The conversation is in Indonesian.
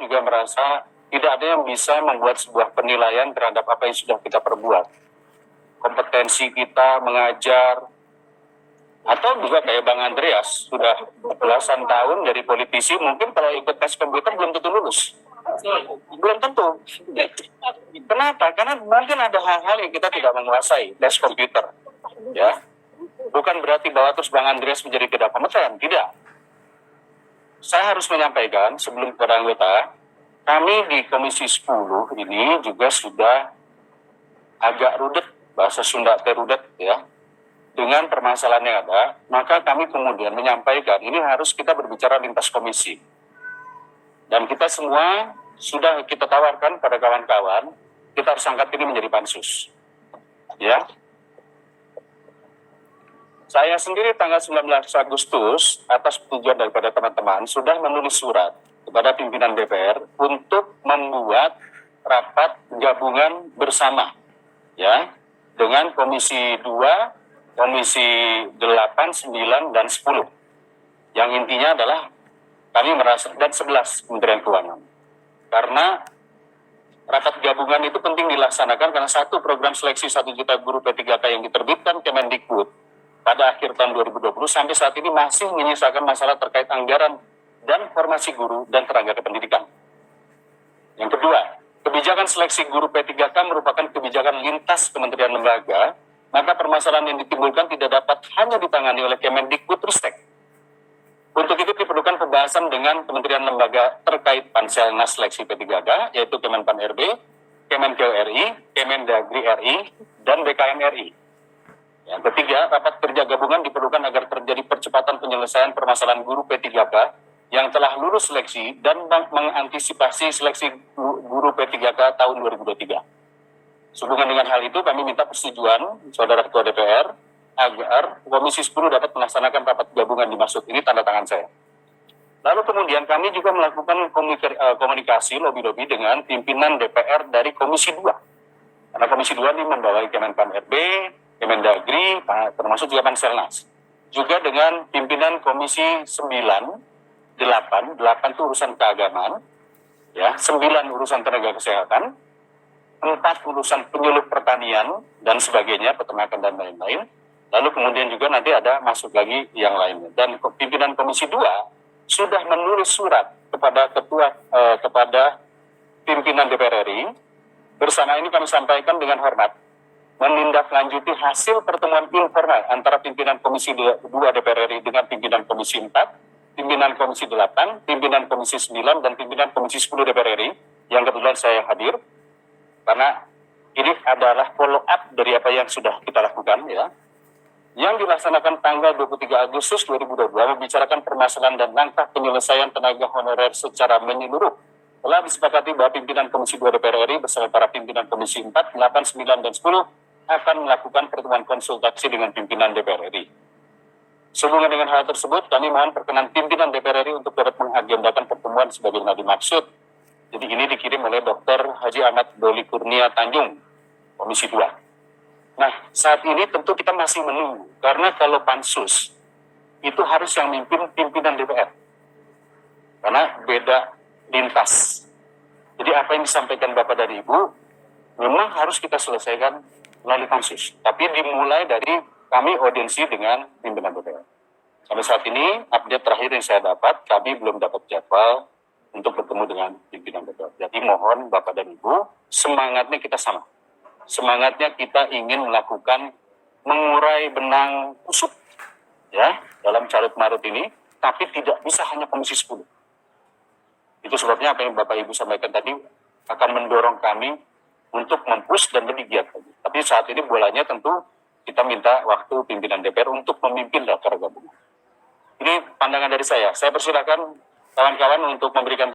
juga merasa tidak ada yang bisa membuat sebuah penilaian terhadap apa yang sudah kita perbuat. Kompetensi kita mengajar, atau juga kayak Bang Andreas, sudah belasan tahun dari politisi, mungkin kalau ikut tes komputer belum tentu lulus. Belum tentu. Kenapa? Karena mungkin ada hal-hal yang kita tidak menguasai tes komputer. Ya, bukan berarti bahwa terus Bang Andreas menjadi tidak kompeten, tidak. Saya harus menyampaikan sebelum kepada anggota, kami di Komisi 10 ini juga sudah agak rudet, bahasa Sunda terudet ya, dengan permasalahan yang ada, maka kami kemudian menyampaikan ini harus kita berbicara lintas komisi. Dan kita semua sudah kita tawarkan pada kawan-kawan, kita harus angkat ini menjadi pansus. Ya. Saya sendiri tanggal 19 Agustus atas persetujuan daripada teman-teman sudah menulis surat kepada pimpinan DPR untuk membuat rapat gabungan bersama ya dengan Komisi 2, Komisi 8, 9, dan 10. Yang intinya adalah kami merasa, dan 11 Kementerian Keuangan. Karena rapat gabungan itu penting dilaksanakan karena satu program seleksi 1 juta guru P3K yang diterbitkan Kemendikbud pada akhir tahun 2020 sampai saat ini masih menyisakan masalah terkait anggaran dan formasi guru dan tenaga kependidikan. Yang kedua, kebijakan seleksi guru P3K merupakan kebijakan lintas kementerian lembaga, maka permasalahan yang ditimbulkan tidak dapat hanya ditangani oleh Kemendikbud-Ristek. Untuk itu diperlukan pembahasan dengan kementerian lembaga terkait Panselnas seleksi P3K, yaitu Kemenpan RB, Kemenkeu RI, Kemendagri RI, dan BKN RI. Yang ketiga, rapat kerja gabungan diperlukan agar terjadi percepatan penyelesaian permasalahan guru P3K yang telah lulus seleksi dan mengantisipasi seleksi guru P3K tahun 2023. Sehubungan dengan hal itu, kami minta persetujuan Saudara Ketua DPR agar Komisi 10 dapat melaksanakan rapat gabungan dimaksud ini tanda tangan saya. Lalu kemudian kami juga melakukan komunikasi lobby-lobby dengan pimpinan DPR dari Komisi 2. Karena Komisi 2 ini membawai Kemenpan RB, Kemendagri, termasuk juga Panselnas. Juga dengan pimpinan Komisi 9, 8 itu urusan keagamaan, ya, 9 urusan tenaga kesehatan, 4 urusan penyuluh pertanian dan sebagainya, peternakan dan lain-lain. Lalu kemudian juga nanti ada masuk lagi yang lainnya. Dan pimpinan Komisi 2 sudah menulis surat kepada kepada pimpinan DPR RI. Bersama ini kami sampaikan dengan hormat menindaklanjuti hasil pertemuan informal antara pimpinan Komisi 2 DPR RI dengan pimpinan Komisi 4, pimpinan Komisi 8, pimpinan Komisi 9, dan pimpinan Komisi 10 DPR RI yang kebetulan saya hadir. Karena ini adalah follow up dari apa yang sudah kita lakukan ya. Yang dilaksanakan tanggal 23 Agustus 2022 membicarakan permasalahan dan langkah penyelesaian tenaga honorer secara menyeluruh. Telah disepakati bahwa pimpinan Komisi 2 DPR RI bersama para pimpinan Komisi 4, 8, 9, dan 10 akan melakukan pertemuan konsultasi dengan pimpinan DPR RI. Sehubungan dengan hal tersebut, kami mohon perkenan pimpinan DPR RI untuk dapat mengagendakan pertemuan sebagaimana dimaksud. Jadi ini dikirim oleh Dr. Haji Ahmad Doli Kurnia Tanjung, Komisi 2. Nah, saat ini tentu kita masih menunggu, karena kalau pansus, itu harus yang mimpin pimpinan DPR. Karena beda lintas. Jadi apa yang disampaikan Bapak dan Ibu, memang harus kita selesaikan melalui pansus. Tapi dimulai dari kami audiensi dengan pimpinan DPR. Sampai saat ini, update terakhir yang saya dapat, kami belum dapat jadwal untuk bertemu dengan pimpinan DPR. Jadi mohon Bapak dan Ibu, semangatnya kita sama. Semangatnya kita ingin melakukan mengurai benang kusut ya dalam carut marut ini, tapi tidak bisa hanya Komisi 10. Itu sebabnya apa yang Bapak Ibu sampaikan tadi akan mendorong kami untuk mempush dan lebih giat lagi. Tapi saat ini bolanya tentu kita minta waktu pimpinan DPR untuk memimpin rapat gabungan. Ini pandangan dari saya. Saya persilakan kawan-kawan untuk memberikan